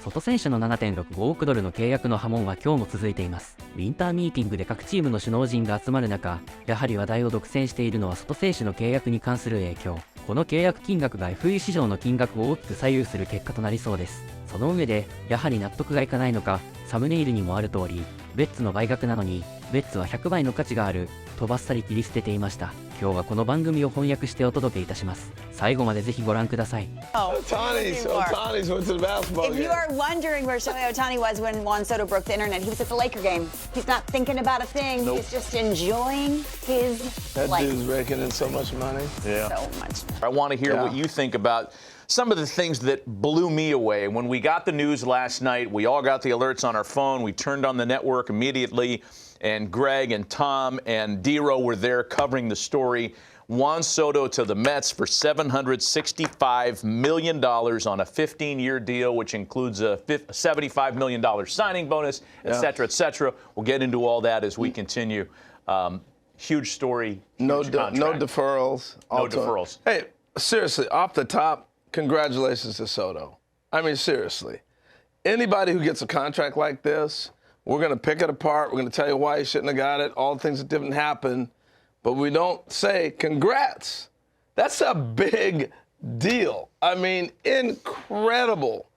ソト選手の 7.65 億ドルの契約の波紋は今日も続いています。ウィンターミーティングで各チームの首脳陣が集まる中、やはり話題を独占しているのはソト選手の契約に関する影響。この契約金額が FA 市場の金額を大きく左右する結果となりそうです。その上で、やはり納得がいかないのか、サムネイルにもある通り、ベッツの倍額なのに、ベッツは100倍の価値がある、とばっさり切り捨てていました。今日はこの番組を翻訳してお届けいたします。最後までぜひご覧ください。Ohtani's went to the basketball game. If you are wondering where Shohei Ohtani was when Juan Soto broke the internet, he was at the Laker game. He's not thinking about a thing. Nope. He's just enjoying his That life. dude's raking in so much money. Yeah. So much. I want to hear what you think about some of the things that blew me away. When we got the news last night, we all got the alerts on our phone. We turned on the network immediately, and Greg and Tom and Dero were there covering the story. Juan Soto to the Mets for $765 million on a 15-year deal, which includes a $75 million signing bonus, et cetera, et cetera. We'll get into all that as we continue. Huge story, huge contract. No deferrals. No deferrals. Hey, seriously, off the top, congratulations to Soto. I mean, seriously. Anybody who gets a contract like this, we're going to pick it apart. We're going to tell you why he shouldn't have got it, all the things that didn't happen. But we don't say congrats. That's a big deal. I mean, incredible.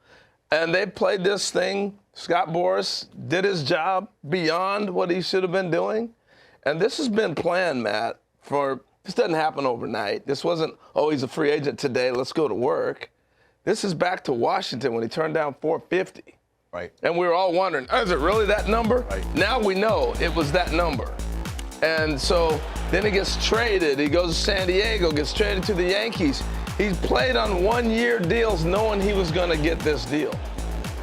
And they played this thing. Scott Boras did his job beyond what he should have been doing. And this has been planned, Matt, this doesn't happen overnight. This wasn't, oh, he's a free agent today, let's go to work. This is back to Washington when he turned down $450. Right. And we were all wondering, is it really that number? Right. Now we know it was that number. And so then he gets traded. He goes to San Diego, gets traded to the Yankees. He's played on one-year deals knowing he was going to get this deal.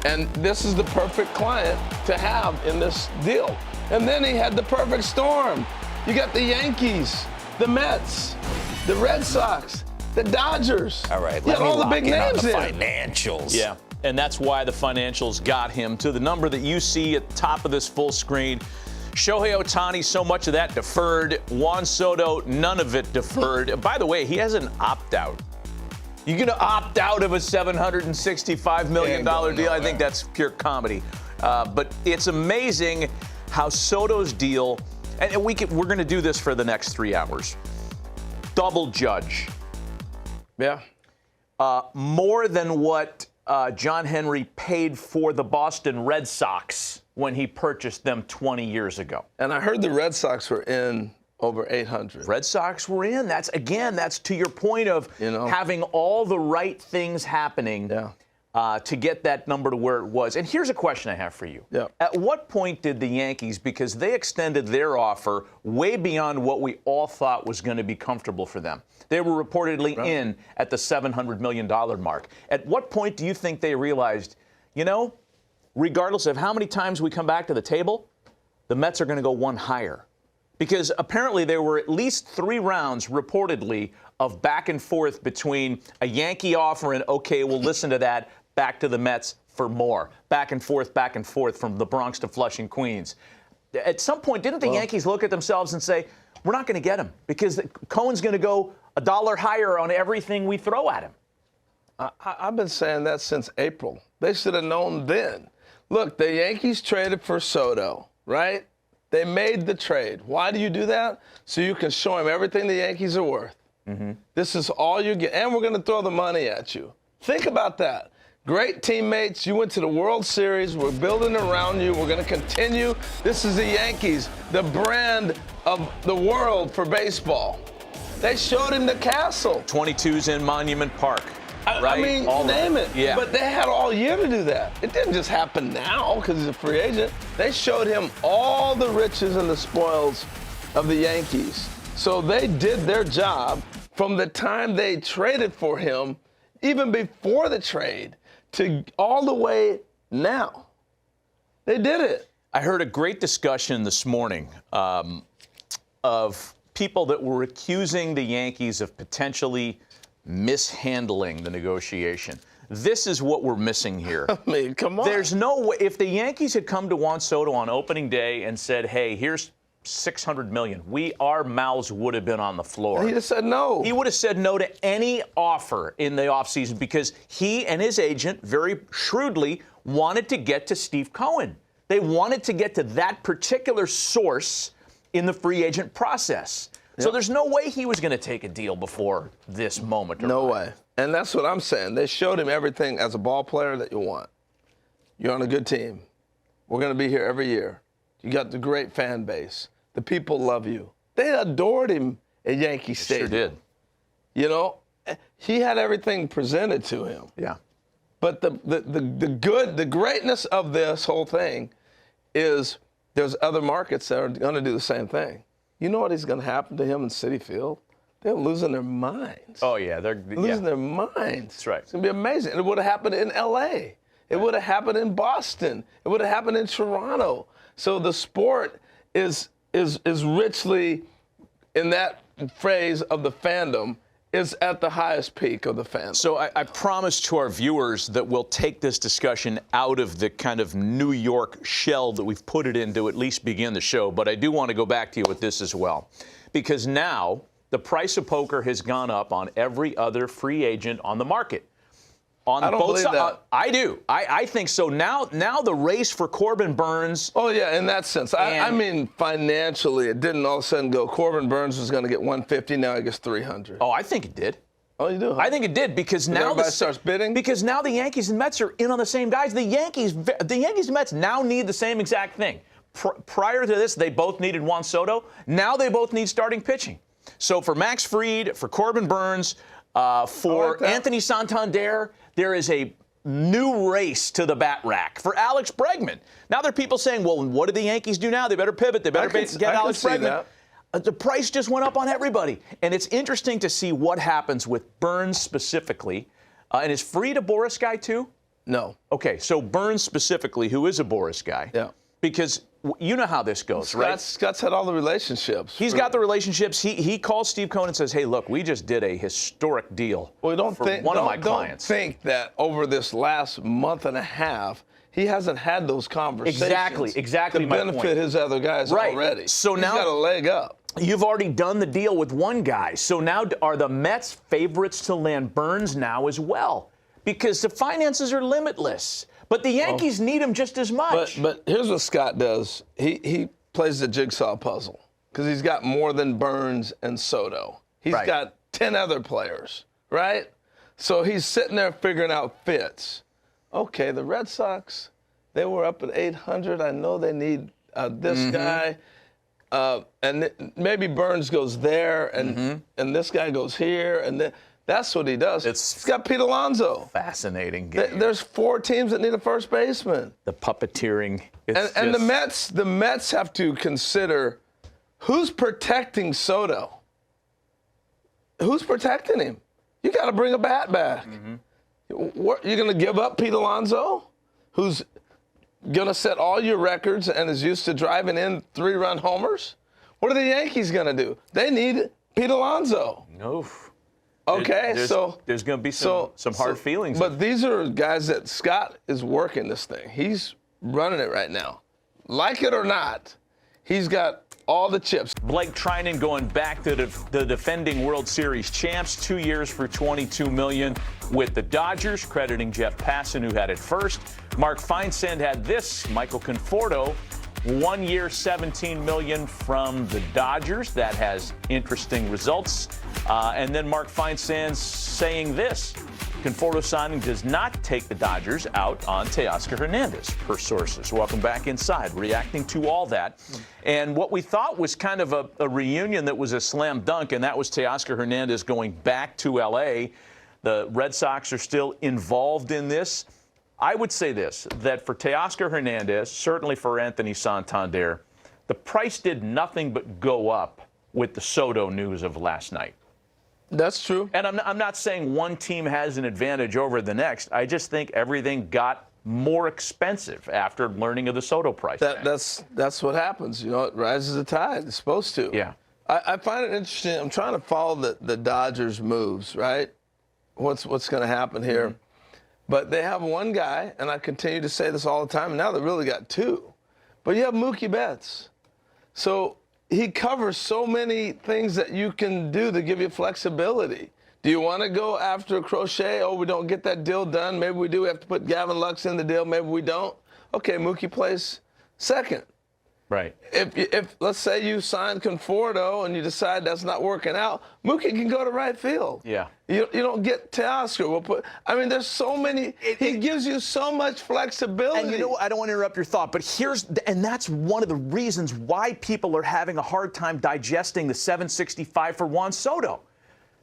And this is the perfect client to have in this deal. And then he had the perfect storm. You got the Yankees, the Mets, the Red Sox, the Dodgers. All right, you let me all the lock big in on names the in. financials. Yeah, and that's why the financials got him to the number that you see at the top of this full screen. Shohei Ohtani, so much of that deferred. Juan Soto, none of it deferred. By the way, he has an opt-out. You're going to opt out of a $765 million deal? I think that's pure comedy. But it's amazing how Soto's deal, and we're going to do this for the next 3 hours. Double judge. Yeah. More than what John Henry paid for the Boston Red Sox when he purchased them 20 years ago. And I heard the Red Sox were in over 800. Red Sox were in. That's to your point of having all the right things happening to get that number to where it was. And here's a question I have for you. Yeah. At what point did the Yankees, because they extended their offer way beyond what we all thought was going to be comfortable for them, they were reportedly in at the $700 million mark. At what point do you think they realized, regardless of how many times we come back to the table, the Mets are going to go one higher? Because apparently there were at least 3 rounds, reportedly, of back and forth between a Yankee offer and, okay, we'll listen to that, back to the Mets for more. Back and forth from the Bronx to Flushing, Queens. At some point, didn't the Yankees look at themselves and say, we're not going to get him because Cohen's going to go $1 higher on everything we throw at him? I've been saying that since April. They should have known then. Look, the Yankees traded for Soto, right? They made the trade. Why do you do that? So you can show him everything the Yankees are worth. This is all you get. And we're going to throw the money at you. Think about that. Great teammates. You went to the World Series. We're building around you. We're going to continue. This is the Yankees, the brand of the world for baseball. They showed him the castle. 22's in Monument Park. Right? I mean, name it. Yeah. But they had all year to do that. It didn't just happen now because he's a free agent. They showed him all the riches and the spoils of the Yankees. So they did their job from the time they traded for him, even before the trade, to all the way now. They did it. I heard a great discussion this morning of people that were accusing the Yankees of potentially mishandling the negotiation. This is what we're missing here. I mean, come on. There's no way. If the Yankees had come to Juan Soto on opening day and said, hey, here's $600 million, our mouths would have been on the floor. He just said no. He would have said no to any offer in the offseason because he and his agent very shrewdly wanted to get to Steve Cohen. They wanted to get to that particular source in the free agent process. So there's no way he was going to take a deal before this moment. No way. And that's what I'm saying. They showed him everything as a ball player that you want. You're on a good team. We're going to be here every year. You got the great fan base. The people love you. They adored him at Yankee Stadium. Sure did. You know, he had everything presented to him. Yeah. But the greatness of this whole thing is there's other markets that are going to do the same thing. You know what is going to happen to him in Citi Field? They're losing their minds. Oh, yeah. They're losing their minds. That's right. It's going to be amazing. And it would have happened in L.A. It would have happened in Boston. It would have happened in Toronto. So the sport is richly, in that phrase of the fandom, is at the highest peak of the fandom. So I promise to our viewers that we'll take this discussion out of the kind of New York shell that we've put it in to at least begin the show. But I do want to go back to you with this as well. Because now the price of poker has gone up on every other free agent on the market. On I don't both believe sides. that. I do. I think so. Now the race for Corbin Burns. Oh, yeah, in that sense. I mean, financially, it didn't all of a sudden go, Corbin Burns was going to get 150, now he gets 300. Oh, I think it did. Oh, you do? Huh? I think it did because now everybody starts bidding? Because now the Yankees and Mets are in on the same guys. The Yankees and Mets now need the same exact thing. Prior to this, they both needed Juan Soto. Now they both need starting pitching. So for Max Fried, for Corbin Burns, for Anthony Santander, there is a new race to the bat rack for Alex Bregman. Now there are people saying, well, what do the Yankees do now? They better pivot. They better get Alex Bregman. The price just went up on everybody. And it's interesting to see what happens with Burns specifically. And is Fried a Boras guy too? No. Okay, so Burns specifically, who is a Boras guy. Yeah. Because you know how this goes, right? Scott's had all the relationships. He's got the relationships. He calls Steve Cohen and says, hey, look, we just did a historic deal for one of my clients. Don't think that over this last month and a half, he hasn't had those conversations. Exactly to my benefit point. His other guys already. So he's now got a leg up. You've already done the deal with one guy. So now are the Mets favorites to land Burns now as well? Because the finances are limitless. But the Yankees need him just as much. But here's what Scott does. He plays the jigsaw puzzle because he's got more than Burns and Soto. He's got 10 other players, right? So he's sitting there figuring out fits. Okay, the Red Sox, they were up at 800. I know they need this guy. And maybe Burns goes there, and this guy goes here, and then that's what he does. He's got Pete Alonso. Fascinating game. There's 4 teams that need a first baseman. The puppeteering. And the Mets have to consider who's protecting Soto. Who's protecting him? You got to bring a bat back. You're going to give up Pete Alonso, who's going to set all your records and is used to driving in 3-run homers? What are the Yankees going to do? They need Pete Alonso. No. Okay, there's going to be some hard feelings. But these are guys that Scott is working this thing. He's running it right now. Like it or not, he's got all the chips. Blake Trinan going back to the defending World Series champs, 2 years for $22 million with the Dodgers, crediting Jeff Passan, who had it first. Mark Feinsand had this. Michael Conforto, 1 year, $17 million from the Dodgers. That has interesting results. And then Mark Feinsand saying this. Conforto signing does not take the Dodgers out on Teoscar Hernandez, per sources. Welcome back inside, reacting to all that. And what we thought was kind of a reunion that was a slam dunk, and that was Teoscar Hernandez going back to L.A. The Red Sox are still involved in this. I would say this, that for Teoscar Hernandez, certainly for Anthony Santander, the price did nothing but go up with the Soto news of last night. That's true. And I'm not saying one team has an advantage over the next. I just think everything got more expensive after learning of the Soto price tag. That's what happens. You know, it rises the tide. It's supposed to. Yeah. I find it interesting. I'm trying to follow the Dodgers' moves, right? What's going to happen here? But they have one guy, and I continue to say this all the time, and now they really got 2. But you have Mookie Betts. So he covers so many things that you can do to give you flexibility. Do you want to go after Crochet? Oh, we don't get that deal done. Maybe we do. We have to put Gavin Lux in the deal. Maybe we don't. Okay, Mookie plays second. Right. If let's say you sign Conforto and you decide that's not working out, Mookie can go to right field. Yeah. You don't get Teoscar. There's so many. He gives you so much flexibility. And you know, I don't want to interrupt your thought, but that's one of the reasons why people are having a hard time digesting the $765 for Juan Soto.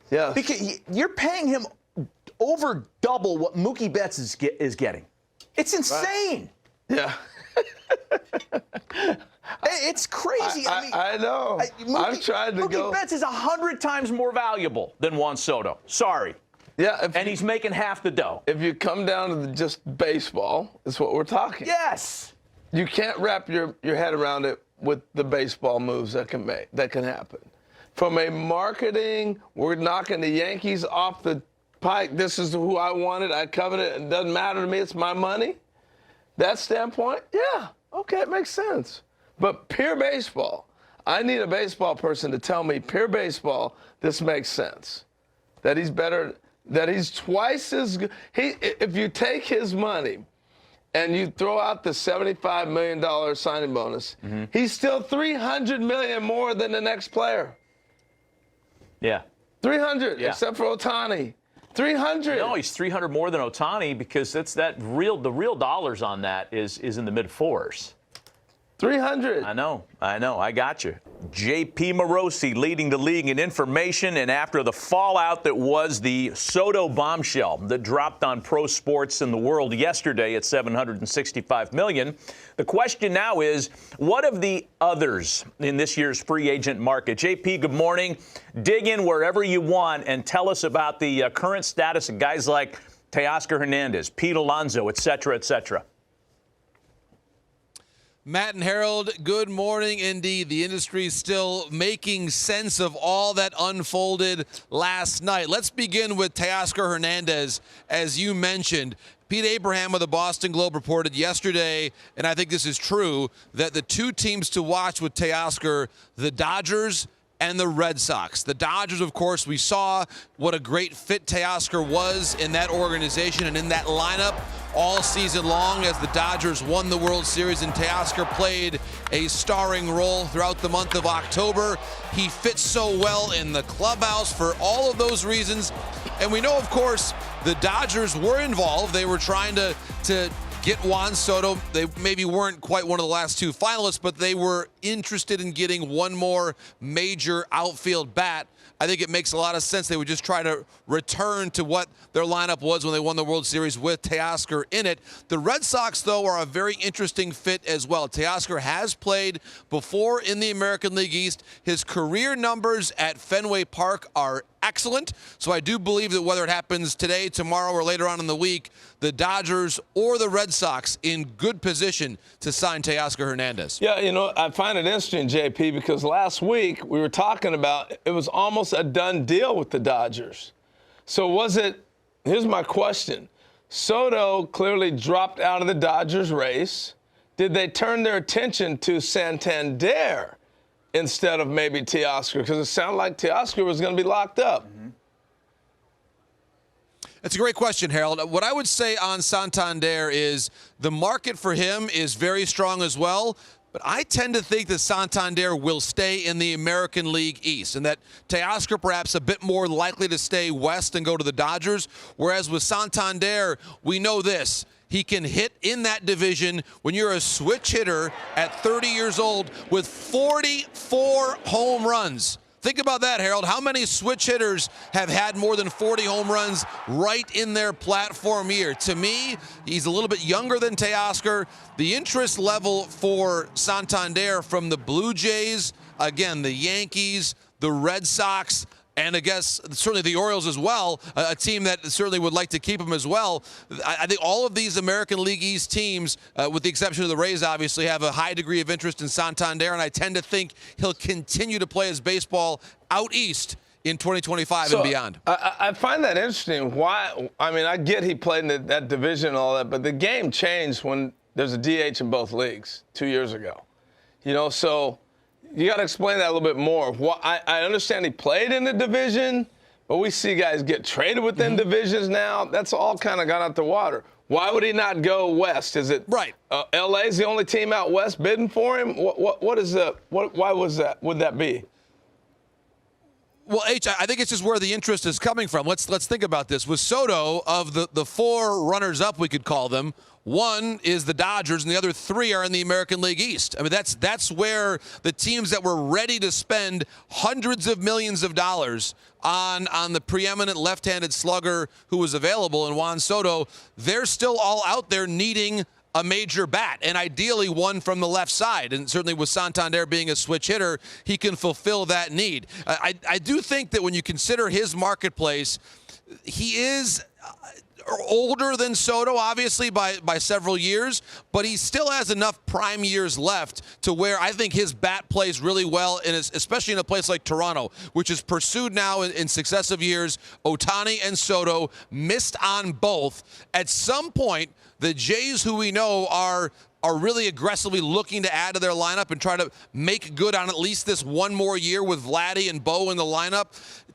Yeah. Because you're paying him over double what Mookie Betts is getting. It's insane. Right. Yeah. It's crazy. I know. I've tried to go. Mookie Betts is 100 times more valuable than Juan Soto. Sorry. Yeah. And he's making half the dough. If you come down to just baseball, is what we're talking. Yes. You can't wrap your head around it with the baseball moves that can happen. From a marketing, we're knocking the Yankees off the pike. This is who I wanted. I coveted it. It doesn't matter to me. It's my money. That standpoint, yeah, okay, it makes sense. But pure baseball, I need a baseball person to tell me, pure baseball, this makes sense. That he's better, that he's twice as good. If you take his money and you throw out the $75 million signing bonus, he's still $300 million more than the next player. Yeah. 300, except for Ohtani. 300. No, he's 300 more than Ohtani because the real dollars on that is in the mid fours. 300. I know. I got you. J.P. Morosi leading the league in information, and after the fallout that was the Soto bombshell that dropped on pro sports in the world yesterday at $765 million, the question now is, what of the others in this year's free agent market? J.P., good morning. Dig in wherever you want and tell us about the current status of guys like Teoscar Hernandez, Pete Alonso, et cetera, et cetera. Matt and Harold, good morning indeed. The industry is still making sense of all that unfolded last night. Let's begin with Teoscar Hernandez. As you mentioned, Pete Abraham of the Boston Globe reported yesterday, and I think this is true, that the two teams to watch with Teoscar, the Dodgers and the Red Sox. The Dodgers, of course, we saw what a great fit Teoscar was in that organization and in that lineup all season long as the Dodgers won the World Series, and Teoscar played a starring role throughout the month of October. He fits so well in the clubhouse for all of those reasons. And we know, of course, the Dodgers were involved. They were trying to get Juan Soto. They maybe weren't quite one of the last two finalists, but they were interested in getting one more major outfield bat. I think it makes a lot of sense. They would just try to return to what their lineup was when they won the World Series with Teoscar in it. The Red Sox, though, are a very interesting fit as well. Teoscar has played before in the American League East. His career numbers at Fenway Park are excellent. So I do believe that whether it happens today, tomorrow, or later on in the week, the Dodgers or the Red Sox in good position to sign Teoscar Hernandez. Yeah, you know, I find it interesting, JP, because last week we were talking about it was almost a done deal with the Dodgers. So was it, here's my question. Soto clearly dropped out of the Dodgers race. Did they turn their attention to Santander instead of maybe Teoscar? Because it sounded like Teoscar was going to be locked up. That's a great question, Harold. What I would say on Santander is the market for him is very strong as well, but I tend to think that Santander will stay in the American League East and that Teoscar perhaps a bit more likely to stay west and go to the Dodgers, whereas with Santander, we know this. He can hit in that division when you're a switch hitter at 30 years old with 44 home runs. Think about that, Harold. How many switch hitters have had more than 40 home runs right in their platform year? To me, he's a little bit younger than Teoscar. The interest level for Santander from the Blue Jays, again, the Yankees, the Red Sox, and I guess certainly the Orioles as well, a team that certainly would like to keep him as well. I think all of these American League East teams, with the exception of the Rays, obviously have a high degree of interest in Santander, and I tend to think he'll continue to play his baseball out east in 2025 and beyond. I find that interesting. Why? I mean, I get he played in that division and all that, but the game changed when there's a DH in both leagues 2 years ago. You know, so you got to explain that a little bit more. I understand he played in the division, but we see guys get traded within divisions now. That's all kind of gone out the water. Why would he not go west? Is it right? LA's the only team out west bidding for him? What is that? Why was that? Would that be? Well, H, I think it's just where the interest is coming from. Let's think about this. With Soto, of the four runners-up, we could call them, one is the Dodgers, and the other three are in the American League East. I mean, that's where the teams that were ready to spend hundreds of millions of dollars on the preeminent left-handed slugger who was available in Juan Soto, they're still all out there needing a major bat, and ideally one from the left side. And certainly with Santander being a switch hitter, he can fulfill that need. I do think that when you consider his marketplace, he is older than Soto, obviously, by several years, but he still has enough prime years left to where I think his bat plays really well, especially in a place like Toronto, which is pursued now in successive years. Ohtani and Soto missed on both. At some point, the Jays, who we know are really aggressively looking to add to their lineup and try to make good on at least this one more year with Vladdy and Bo in the lineup.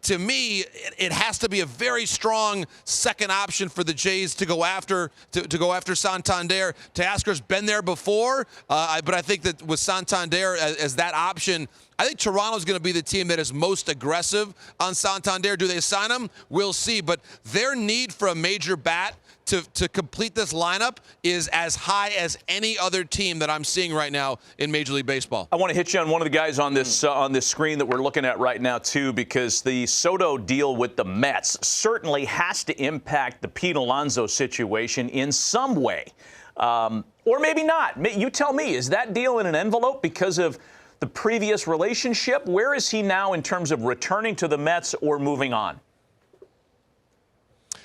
To me, it has to be a very strong second option for the Jays to go after Santander. Teoscar's been there before, but I think that with Santander as that option, I think Toronto's going to be the team that is most aggressive on Santander. Do they sign him? We'll see. But their need for a major bat to complete this lineup is as high as any other team that I'm seeing right now in Major League Baseball. I want to hit you on one of the guys on this screen that we're looking at right now, too, because the Soto deal with the Mets certainly has to impact the Pete Alonso situation in some way. Or maybe not. You tell me, is that deal in an envelope because of the previous relationship? Where is he now in terms of returning to the Mets or moving on?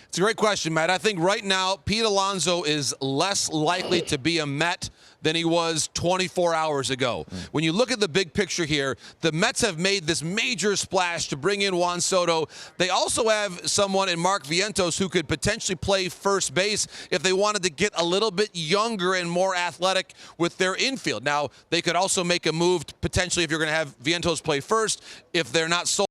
It's a great question, Matt. I think right now Pete Alonso is less likely to be a Met than he was 24 hours ago. When you look at the big picture here, the Mets have made this major splash to bring in Juan Soto. They also have someone in Mark Vientos who could potentially play first base if they wanted to get a little bit younger and more athletic with their infield. Now, they could also make a move potentially if you're going to have Vientos play first if they're not sold.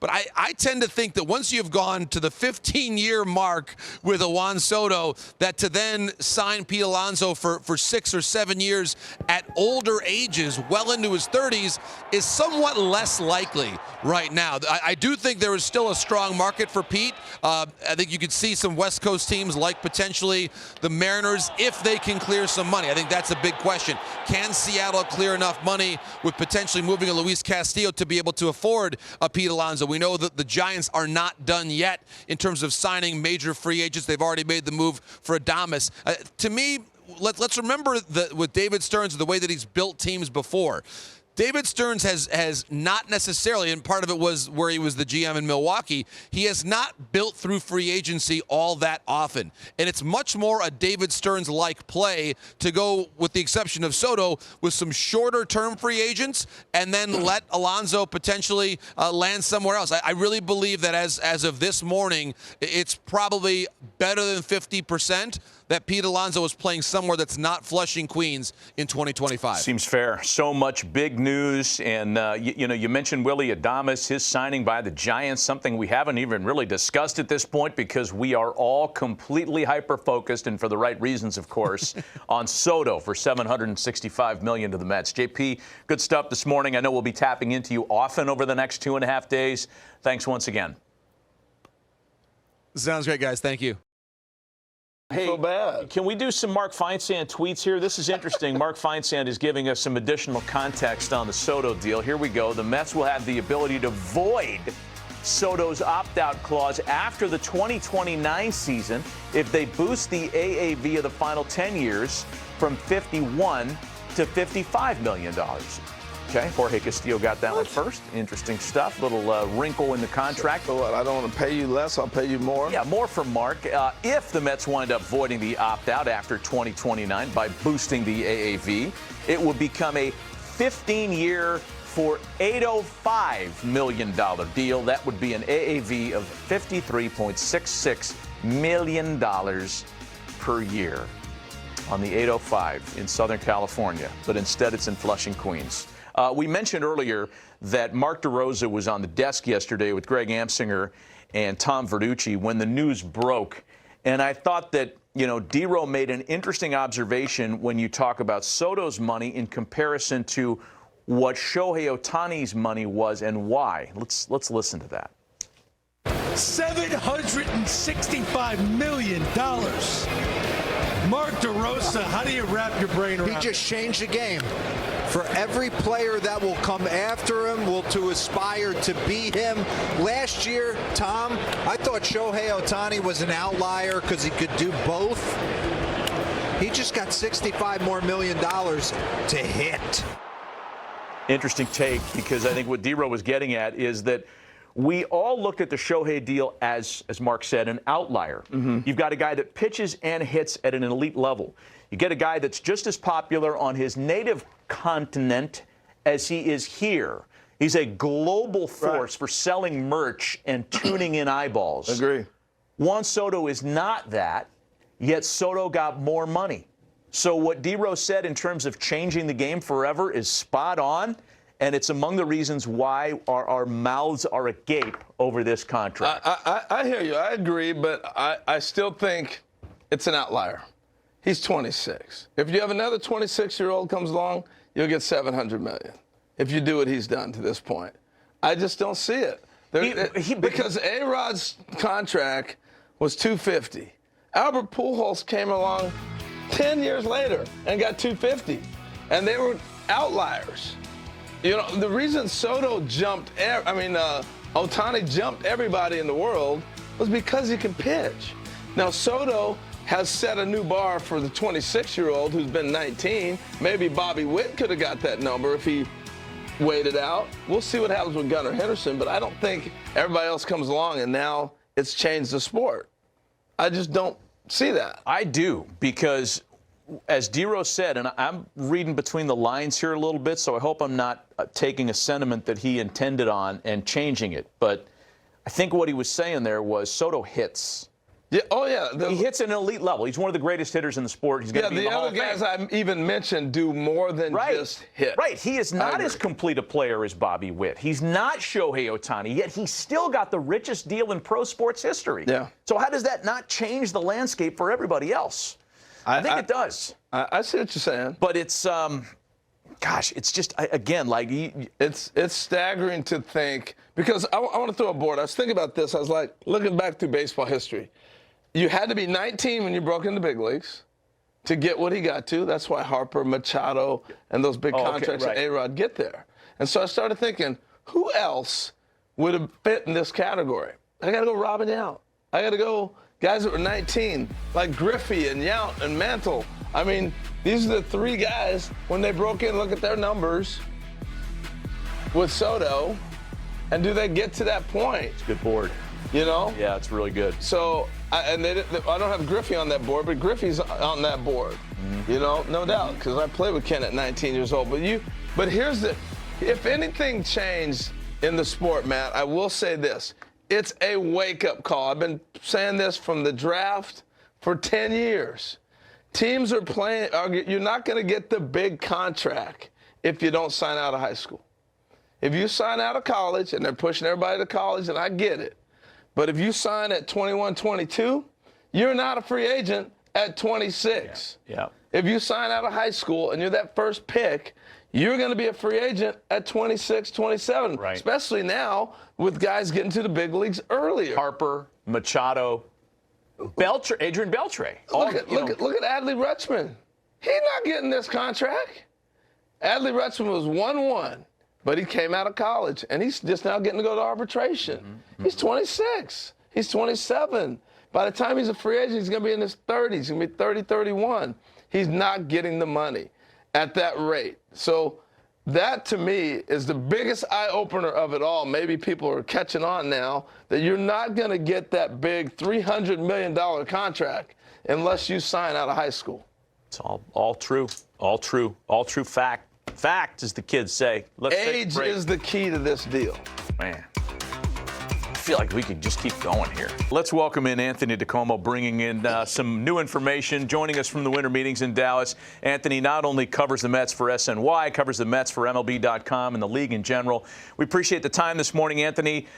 But I tend to think that once you've gone to the 15-year mark with a Juan Soto, that to then sign Pete Alonso for 6 or 7 years at older ages, well into his 30s, is somewhat less likely right now. I do think there is still a strong market for Pete. I think you could see some West Coast teams like potentially the Mariners if they can clear some money. I think that's a big question. Can Seattle clear enough money with potentially moving a Luis Castillo to be able to afford a Pete Alonso? We know that the Giants are not done yet in terms of signing major free agents. They've already made the move for Adames. To me, let's remember that with David Stearns, the way that he's built teams before. David Stearns has not necessarily, and part of it was where he was the GM in Milwaukee, he has not built through free agency all that often. And it's much more a David Stearns-like play to go, with the exception of Soto, with some shorter-term free agents and then let Alonso potentially land somewhere else. I really believe that as of this morning, it's probably better than 50% that Pete Alonso is playing somewhere that's not Flushing, Queens in 2025. Seems fair. So much big news. And, you mentioned Willy Adames, his signing by the Giants, something we haven't even really discussed at this point because we are all completely hyper-focused, and for the right reasons, of course, on Soto for $765 million to the Mets. JP, good stuff this morning. I know we'll be tapping into you often over the next 2.5 days. Thanks once again. Sounds great, guys. Thank you. Hey, So bad. Can we do some Mark Feinsand tweets here? This is interesting. Mark Feinsand is giving us some additional context on the Soto deal. Here we go. The Mets will have the ability to void Soto's opt-out clause after the 2029 season if they boost the AAV of the final 10 years from $51 to $55 million. Okay, Jorge Castillo got that one first. Interesting stuff. Little wrinkle in the contract. So what, I don't want to pay you less, I'll pay you more? Yeah, more from Mark. If the Mets wind up voiding the opt-out after 2029 by boosting the AAV, it will become a 15-year for $805 million deal. That would be an AAV of $53.66 million per year on the 805 in Southern California. But instead, it's in Flushing, Queens. We mentioned earlier that Mark DeRosa was on the desk yesterday with Greg Amsinger and Tom Verducci when the news broke. And I thought that, you know, D-Row made an interesting observation when you talk about Soto's money in comparison to what Shohei Ohtani's money was and why. Let's listen to that. $765 million. Mark DeRosa, how do you wrap your brain around it? He just changed the game. For every player that will come after him, will to aspire to beat him. Last year, Tom, I thought Shohei Ohtani was an outlier because he could do both. He just got $65 million more to hit. Interesting take, because I think what D-Row was getting at is that we all looked at the Shohei deal as Mark said, an outlier. You've got a guy that pitches and hits at an elite level. You get a guy that's just as popular on his native continent as he is here. He's a global force for selling merch and tuning in eyeballs. Agree. Juan Soto is not that, yet Soto got more money. So what D-Row said in terms of changing the game forever is spot on, and it's among the reasons why our mouths are agape over this contract. I hear you. I agree, but I still think it's an outlier. He's 26. If you have another 26-year-old comes along, you'll get $700 million. If you do what he's done to this point, I just don't see it. Because A-Rod's contract was $250. Albert Pujols came along 10 years later and got $250, and they were outliers. You know, the reason Soto jumped, Ohtani jumped everybody in the world was because he can pitch. Now, Soto has set a new bar for the 26-year-old who's been 19. Maybe Bobby Witt could have got that number if he waited out. We'll see what happens with Gunnar Henderson, but I don't think everybody else comes along and now it's changed the sport. I just don't see that. I do, because as D-Row said, and I'm reading between the lines here a little bit, so I hope I'm not taking a sentiment that he intended on and changing it, but I think what he was saying there was Soto hits. Yeah, oh, yeah. He hits at an elite level. He's one of the greatest hitters in the sport. He's going to be in the Hall of Fame. The other guys I even mentioned do more than just hit. Right. He is not as complete a player as Bobby Witt. He's not Shohei Ohtani, yet he's still got the richest deal in pro sports history. Yeah. So how does that not change the landscape for everybody else? I think it does. I see what you're saying. But it's, gosh, it's just, again, like... It's staggering to think, because I want to throw a board. I was thinking about this. I was like, looking back through baseball history. You had to be 19 when you broke in the big leagues to get what he got to. That's why Harper, Machado, and those big contracts and A-Rod get there. And so I started thinking, who else would have fit in this category? I got to go Robin Yount. I got to go guys that were 19, like Griffey and Yount and Mantle. I mean, these are the three guys, when they broke in, look at their numbers with Soto, and do they get to that point? It's a good board. You know? Yeah, it's really good. So, I don't have Griffey on that board, but Griffey's on that board. You know, no doubt, because I played with Ken at 19 years old. But here's the, if anything changed in the sport, Matt, I will say this. It's a wake-up call. I've been saying this from the draft for 10 years. Teams are playing, you're not going to get the big contract if you don't sign out of high school. If you sign out of college, and they're pushing everybody to college, and I get it, but if you sign at 21, 22, you're not a free agent at 26. Yeah. If you sign out of high school and you're that first pick, you're going to be a free agent at 26, 27, right. Especially now with guys getting to the big leagues earlier. Harper, Machado, Adrian Beltre. Look at Adley Rutschman. He's not getting this contract. Adley Rutschman was 1-1. But he came out of college, and he's just now getting to go to arbitration. Mm-hmm. He's 26. He's 27. By the time he's a free agent, he's going to be in his 30s. He's going to be 30, 31. He's not getting the money at that rate. So that, to me, is the biggest eye-opener of it all. Maybe people are catching on now that you're not going to get that big $300 million contract unless you sign out of high school. It's all true. All true fact. Fact, as the kids say. Age is the key to this deal. Man. feel like we could just keep going here. Let's welcome in Anthony DiComo, bringing in some new information, joining us from the winter meetings in Dallas. Anthony not only covers the Mets for SNY, covers the Mets for MLB.com and the league in general. We appreciate the time this morning, Anthony.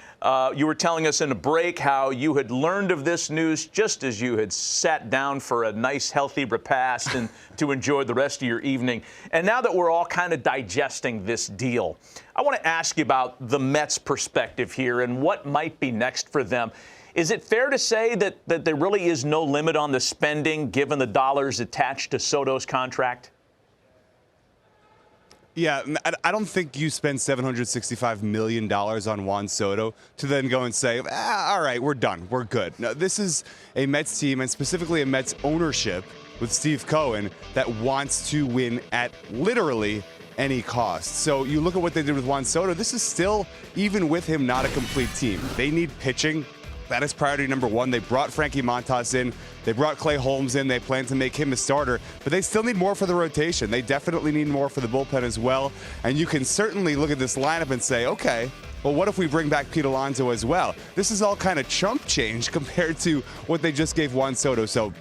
You were telling us in a break how you had learned of this news just as you had sat down for a nice, healthy repast and to enjoy the rest of your evening. And now that we're all kind of digesting this deal, I want to ask you about the Mets' perspective here and what might be next for them. Is it fair to say that there really is no limit on the spending given the dollars attached to Soto's contract? Yeah, I don't think you spend $765 million on Juan Soto to then go and say, all right, we're done, we're good. No, this is a Mets team, and specifically a Mets ownership with Steve Cohen, that wants to win at literally any cost. So you look at what they did with Juan Soto, this is still, even with him, not a complete team. They need pitching. That is priority number one. They brought Frankie Montas in. They brought Clay Holmes in. They plan to make him a starter. But they still need more for the rotation. They definitely need more for the bullpen as well. And you can certainly look at this lineup and say, okay, well, what if we bring back Pete Alonso as well? This is all kind of chump change compared to what they just gave Juan Soto. So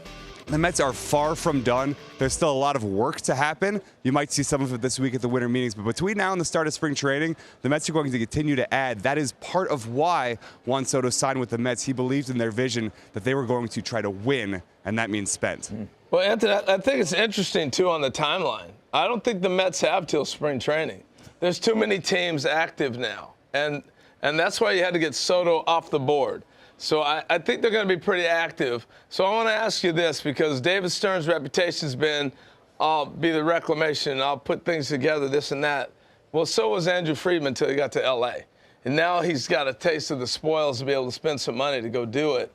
the Mets are far from done. There's still a lot of work to happen. You might see some of it this week at the winter meetings, but between now and the start of spring training, the Mets are going to continue to add. That is part of why Juan Soto signed with the Mets. He believed in their vision that they were going to try to win, and that means spend. Well, Anthony, I think it's interesting, too, on the timeline. I don't think the Mets have till spring training. There's too many teams active now, and that's why you had to get Soto off the board. So I think they're going to be pretty active. So I want to ask you this, because David Stern's reputation has been, I'll be the reclamation, I'll put things together, this and that. Well, so was Andrew Friedman until he got to L.A. And now he's got a taste of the spoils to be able to spend some money to go do it.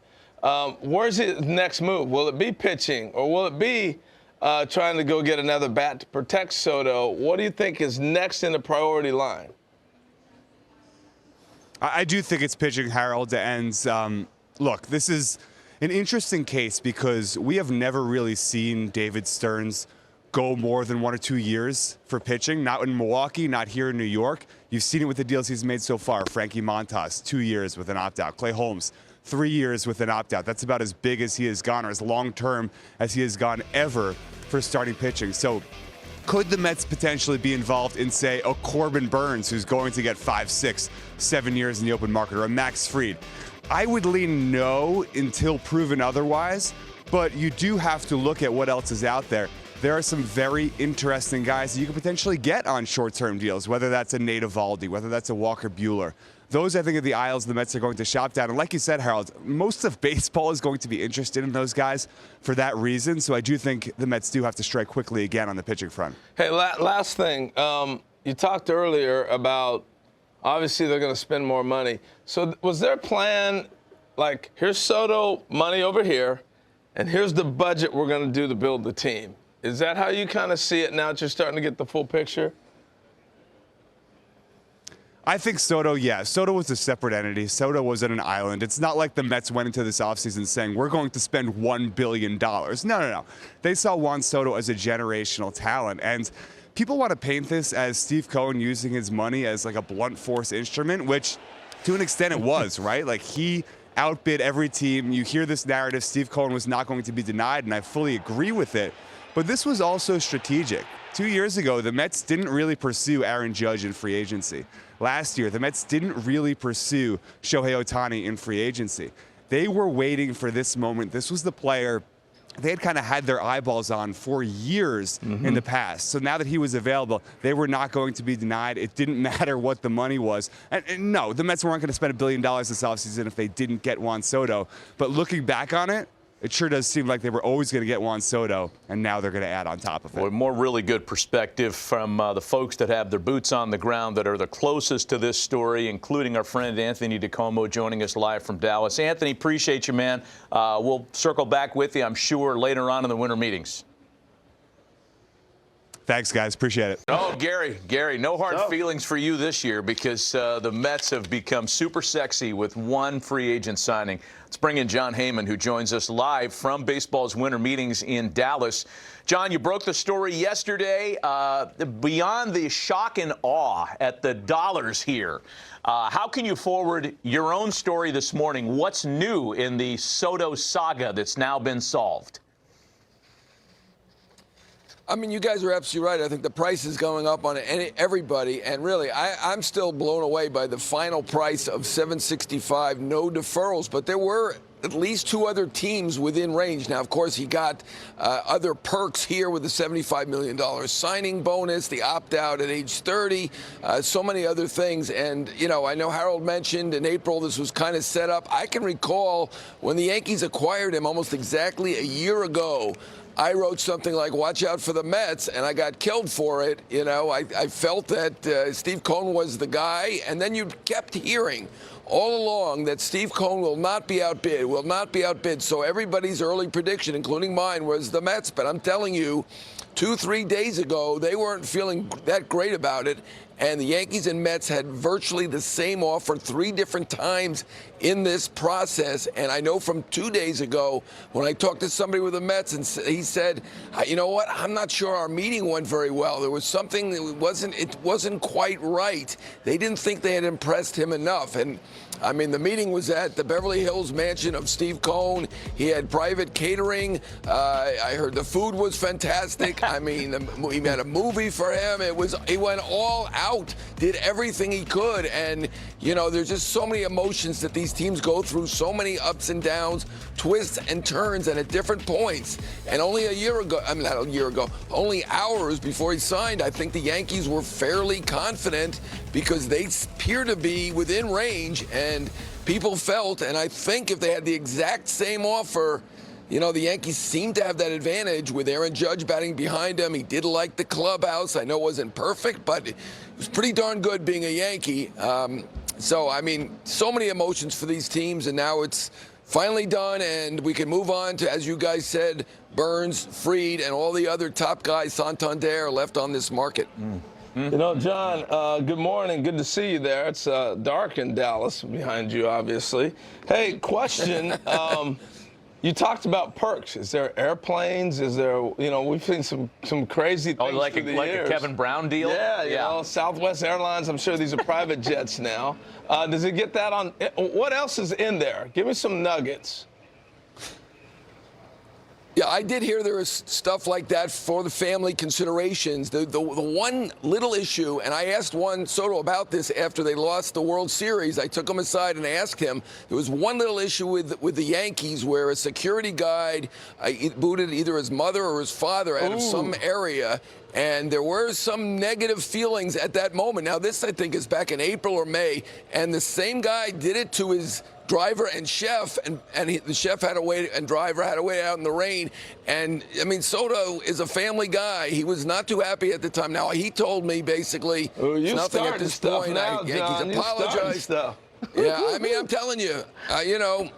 Where's his next move? Will it be pitching, or will it be trying to go get another bat to protect Soto? What do you think is next in the priority line? I do think it's pitching, Harold. And look, this is an interesting case because we have never really seen David Stearns go more than 1 or 2 years for pitching. Not in Milwaukee, not here in New York. You've seen it with the deals he's made so far. Frankie Montas, 2 years with an opt-out. Clay Holmes, 3 years with an opt-out. That's about as big as he has gone, or as long-term as he has gone ever for starting pitching. So could the Mets potentially be involved in, say, a Corbin Burns, who's going to get 5, 6, 7 years in the open market, or a Max Fried? I would lean no until proven otherwise, but you do have to look at what else is out there. There are some very interesting guys that you could potentially get on short-term deals, whether that's a Nate Eovaldi, whether that's a Walker Buehler. Those, I think, are the aisles the Mets are going to shop down. And like you said, Harold, most of baseball is going to be interested in those guys for that reason. So I do think the Mets do have to strike quickly again on the pitching front. Hey, last thing. You talked earlier about, obviously, they're going to spend more money. So was their plan, like, here's Soto money over here, and here's the budget we're going to do to build the team? Is that how you kind of see it now that you're starting to get the full picture? I think Soto, yeah. Soto was a separate entity. Soto was on an island. It's not like the Mets went into this offseason saying, we're going to spend $1 billion. No. They saw Juan Soto as a generational talent. And people want to paint this as Steve Cohen using his money as like a blunt force instrument, which to an extent it was, right? Like, he outbid every team. You hear this narrative, Steve Cohen was not going to be denied, and I fully agree with it. But this was also strategic. 2 years ago, the Mets didn't really pursue Aaron Judge in free agency. Last year, the Mets didn't really pursue Shohei Ohtani in free agency. They were waiting for this moment. This was the player they had kind of had their eyeballs on for years in the past. So now that he was available, they were not going to be denied. It didn't matter what the money was. And no, the Mets weren't going to spend $1 billion this offseason if they didn't get Juan Soto. But looking back on it, it sure does seem like they were always going to get Juan Soto, and now they're going to add on top of it. Boy, more really good perspective from the folks that have their boots on the ground, that are the closest to this story, including our friend Anthony DiComo joining us live from Dallas. Anthony, appreciate you, man. We'll circle back with you, I'm sure, later on in the winter meetings. Thanks, guys. Appreciate it. Oh, Gary, no hard feelings for you this year because the Mets have become super sexy with one free agent signing. Let's bring in John Heyman, who joins us live from baseball's winter meetings in Dallas. John, you broke the story yesterday. Beyond the shock and awe at the dollars here, how can you forward your own story this morning? What's new in the Soto saga that's now been solved? I mean, you guys are absolutely right. I think the price is going up on everybody, and really, I'm still blown away by the final price of $765, no deferrals. But there were at least two other teams within range. Now, of course, he got other perks here with the $75 million signing bonus, the opt-out at age 30, so many other things. And, you know, I know Harold mentioned in April this was kind of set up. I can recall when the Yankees acquired him almost exactly a year ago, I wrote something like, watch out for the Mets, and I got killed for it. You know, I felt that Steve Cohen was the guy, and then you kept hearing all along that Steve Cohen will not be outbid, So everybody's early prediction, including mine, was the Mets. But I'm telling you, 2-3 days ago, they weren't feeling that great about it. And the Yankees and Mets had virtually the same offer 3 different times in this process. And I know from 2 days ago when I talked to somebody with the Mets, and he said, you know what, I'm not sure our meeting went very well. There was something that it wasn't quite right. They didn't think they had impressed him enough. And I mean, the meeting was at the Beverly Hills mansion of Steve Cohen. He had private catering. I heard the food was fantastic. I mean, he had a movie for him. He went all out, did everything he could. And, you know, there's just so many emotions that these teams go through, so many ups and downs, twists and turns, and at different points. And only a year ago, I mean, not a year ago, only hours before he signed, I think the Yankees were fairly confident because they appear to be within range. And people felt, and I think if they had the exact same offer, you know, the Yankees seemed to have that advantage with Aaron Judge batting behind him. He did like the clubhouse. I know it wasn't perfect, but it was pretty darn good being a Yankee. So, I mean, so many emotions for these teams, and now it's finally done, and we can move on to, as you guys said, Burns, Fried, and all the other top guys, Santander, left on this market. You know, John, good morning. Good to see you there. It's dark in Dallas behind you, obviously. Hey, question. You talked about perks. Is there airplanes? Is there, you know, we've seen some crazy things like through the like years. a Kevin Brown deal? Yeah, you know, Southwest Airlines, I'm sure these are private jets now. Does it get that on? What else is in there? Give me some nuggets. Yeah, I did hear there was stuff like that for the family considerations. The one little issue, and I asked Juan Soto about this after they lost the World Series. I took him aside and asked him. There was one little issue with the Yankees where a security guard booted either his mother or his father out of some area. And there were some negative feelings at that moment. Now, this, I think, is back in April or May. And the same guy did it to his driver and chef, and the chef had to wait, and driver had to wait out in the rain. And, I mean, Soto is a family guy. He was not too happy at the time. Now, he told me, basically, it's nothing at this point. Yankees apologized. Yeah, I mean, I'm telling you, you know,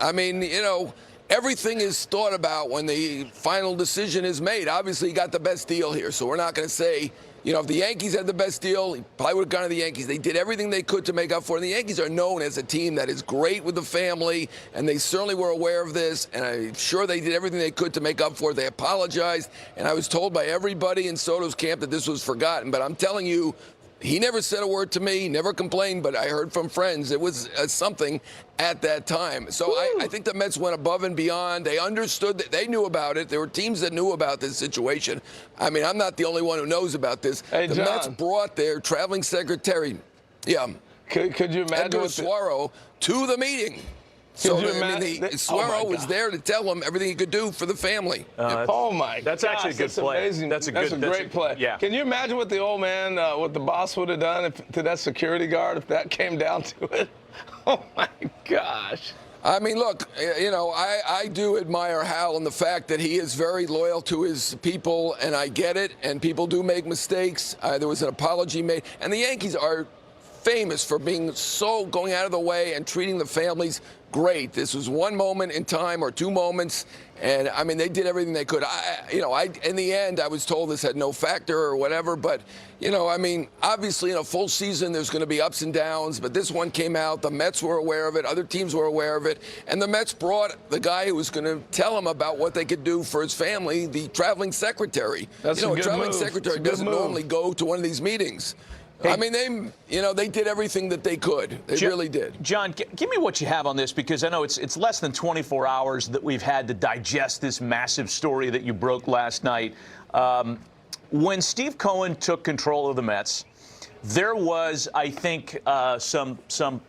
I mean, you know, everything is thought about when the final decision is made. Obviously, he got the best deal here, so we're not going to say, you know, if the Yankees had the best deal, he probably would have gone to the Yankees. They did everything they could to make up for it. And the Yankees are known as a team that is great with the family, and they certainly were aware of this, and I'm sure they did everything they could to make up for it. They apologized, and I was told by everybody in Soto's camp that this was forgotten. But I'm telling you, he never said a word to me, never complained, but I heard from friends it was something at that time. So I think the Mets went above and beyond. They understood that they knew about it. There were teams that knew about this situation. I mean, I'm not the only one who knows about this. Hey, the John, Mets brought their traveling secretary, could you imagine Edgar Suero, to the meeting. So, I mean, Suero was there to tell him everything he could do for the family. Oh, my God. That's actually a good play. Amazing. That's a great play. Yeah. Can you imagine what the old man, what the boss would have done to that security guard if that came down to it? Oh, my gosh. I mean, look, you know, I do admire Hal and the fact that he is very loyal to his people, and I get it, and people do make mistakes. There was an apology made, and the Yankees are famous for being so going out of the way and treating the families great. This was one moment in time or two moments, and I mean, they did everything they could. In the end, I was told this had no factor or whatever, but I mean, obviously in a full season, there's going to be ups and downs, but this one came out. The Mets were aware of it. Other teams were aware of it, and the Mets brought the guy who was going to tell them about what they could do for his family, the traveling secretary. That's a good traveling move. secretary It's a good doesn't move. normally go to one of these meetings. I mean, they did everything that they could. They really did. John, give me what you have on this, because I know it's less than 24 hours that we've had to digest this massive story that you broke last night. When Steve Cohen took control of the Mets, there was, I think, some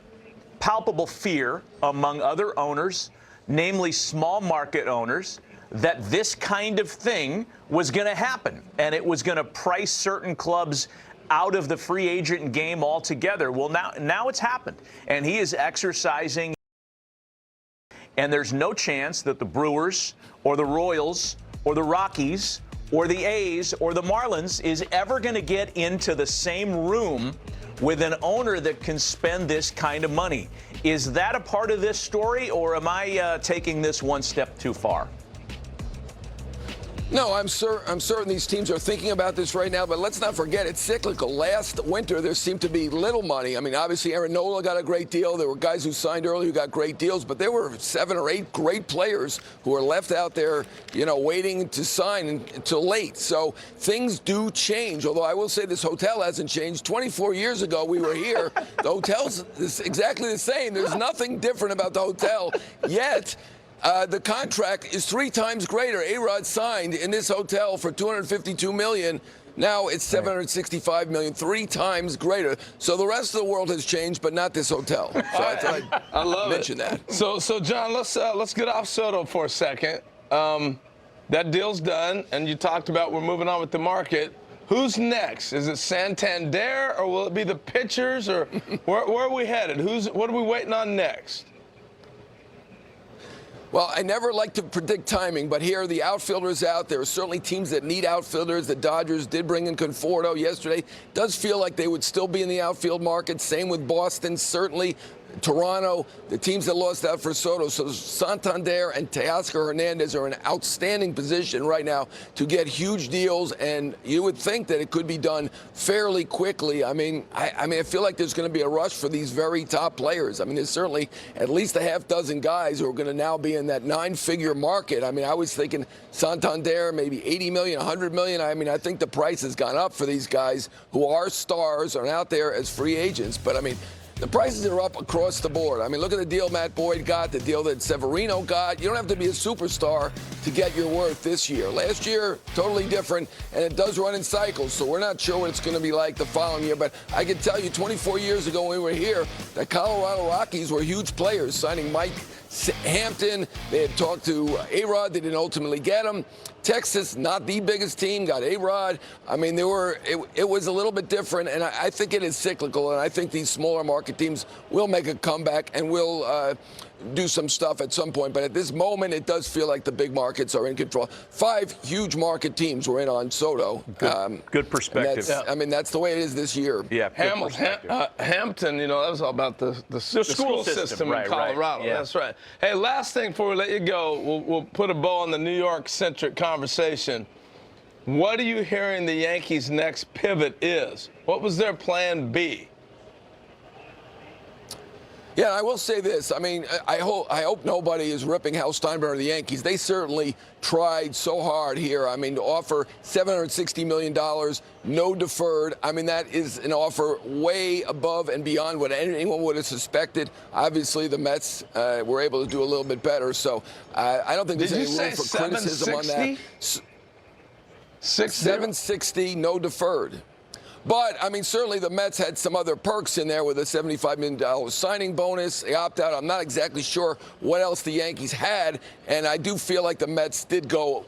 palpable fear among other owners, namely small market owners, that this kind of thing was going to happen, and it was going to price certain clubs out of the free agent game altogether. Well, now it's happened, and he is exercising, and there's no chance that the Brewers or the Royals or the Rockies or the A's or the Marlins is ever going to get into the same room with an owner that can spend this kind of money. Is that a part of this story, or am I taking this one step too far? No, I'm certain these teams are thinking about this right now, but let's not forget it's cyclical. Last winter, there seemed to be little money. I mean, obviously, Aaron Nola got a great deal. There were guys who signed early who got great deals, but there were 7 or 8 great players who were left out there, waiting to sign until late. So things do change, although I will say this hotel hasn't changed. 24 years ago, we were here. The hotel's exactly the same. There's nothing different about the hotel, yet the contract is 3 times greater. A-Rod signed in this hotel for $252 million. Now it's $765 million, 3 times greater. So the rest of the world has changed, but not this hotel. So I thought I'd mention that. So John, let's get off Soto for a second. That deal's done, and you talked about we're moving on with the market. Who's next? Is it Santander, or will it be the pitchers, or where are we headed? What are we waiting on next? Well, I never like to predict timing, but here the outfielders out. There are certainly teams that need outfielders. The Dodgers did bring in Conforto yesterday. Does feel like they would still be in the outfield market. Same with Boston, certainly. Toronto, the teams that lost out for Soto. So Santander and Teoscar Hernandez are in an outstanding position right now to get huge deals, and you would think that it could be done fairly quickly. I mean, I feel like there's going to be a rush for these very top players. I mean, there's certainly at least a half dozen guys who are going to now be in that 9-figure market. I mean, I was thinking Santander, maybe 80 million, 100 million. I mean, I think the price has gone up for these guys who are stars, are out there as free agents. But I mean, the prices are up across the board. I mean, look at the deal Matt Boyd got, the deal that Severino got. You don't have to be a superstar to get your worth this year. Last year, totally different, and it does run in cycles, so we're not sure what it's going to be like the following year. But I can tell you, 24 years ago when we were here, the Colorado Rockies were huge players, signing Mike Hampton. They had talked to A-Rod. They didn't ultimately get him. Texas, not the biggest team, got A-Rod. I mean, it was a little bit different, and I think it is cyclical, and I think these smaller market teams will make a comeback and will do some stuff at some point. But at this moment, it does feel like the big markets are in control. 5 huge market teams were in on Soto. Good perspective. I mean, that's the way it is this year. Yeah, Hampton, that was all about the school system in Colorado. Right. Yeah. That's right. Hey, last thing before we let you go, we'll put a bow on the New York-centric conversation. What are you hearing the Yankees' next pivot is? What was their plan B? Yeah, I will say this. I mean, I hope nobody is ripping Hal Steinbrenner of the Yankees. They certainly tried so hard here. I mean, to offer $760 million, no deferred. I mean, that is an offer way above and beyond what anyone would have suspected. Obviously, the Mets were able to do a little bit better. So I don't think there's any room for criticism on that. 760, no deferred. But, I mean, certainly the Mets had some other perks in there with a $75 million signing bonus. They opt out. I'm not exactly sure what else the Yankees had. And I do feel like the Mets did go,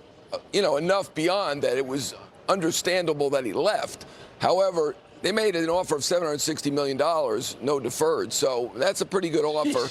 enough beyond that it was understandable that he left. However, they made an offer of $760 million, no deferred. So that's a pretty good offer.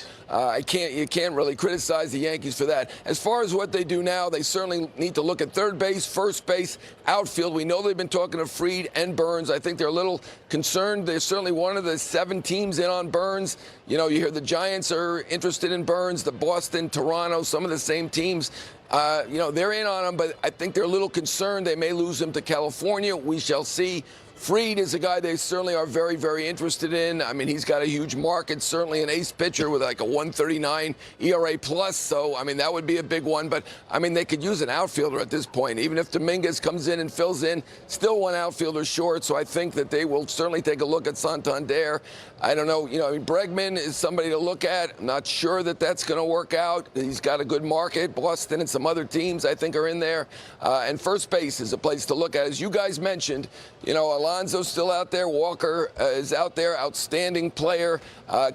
You can't really criticize the Yankees for that. As far as what they do now, they certainly need to look at third base, first base, outfield. We know they've been talking to Fried and Burns. I think they're a little concerned. They're certainly one of the 7 teams in on Burns. You know, you hear the Giants are interested in Burns, the Boston, Toronto, some of the same teams. You know, they're in on him, but I think they're a little concerned. They may lose him to California. We shall see. Fried is a guy they certainly are very, very interested in. I mean, he's got a huge market, certainly an ace pitcher with like a 1.39 ERA plus. So, I mean, that would be a big one. But, I mean, they could use an outfielder at this point. Even if Dominguez comes in and fills in, still one outfielder short. So I think that they will certainly take a look at Santander. I don't know. You know, I mean, Bregman is somebody to look at. I'm not sure that that's going to work out. He's got a good market. Boston and some other teams, I think, are in there. And first base is a place to look at. As you guys mentioned, you know, Alonso's still out there. Walker is out there. Outstanding player.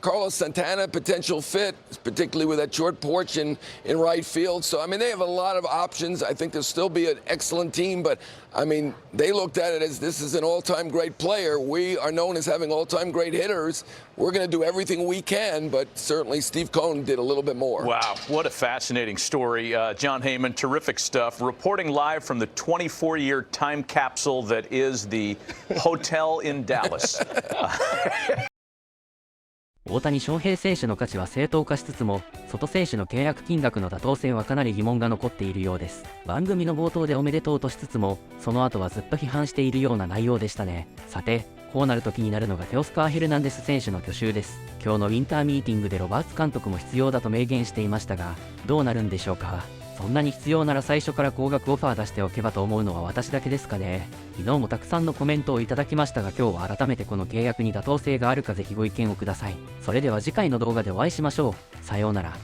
Carlos Santana, potential fit, particularly with that short porch in right field. So, I mean, they have a lot of options. I think they'll still be an excellent team. But, I mean, they looked at it as this is an all-time great player. We are known as having all-time great hitters. We're going to do everything we can, but certainly Steve Cohen did a little bit more. Wow, what a fascinating story. John Heyman, terrific stuff. Reporting live from the 24-year time capsule that is the hotel in Dallas. 大谷翔平選手の価値は正当化しつつも、ソト選手の契約金額の妥当性はかなり疑問が残っているようです。番組の冒頭でおめでとうとしつつも、その後はずっと批判しているような内容でしたね。さて、こうなると気になるのがテオスカー・ヘルナンデス選手の去就です。今日のウィンターミーティングでロバーツ監督も必要だと明言していましたが、どうなるんでしょうか。そんなに必要なら最初から高額オファー出しておけばと思うのは私だけですかね。昨日もたくさんのコメントをいただきましたが、今日は改めてこの契約に妥当性があるかぜひご意見をください。それでは次回の動画でお会いしましょう。さようなら。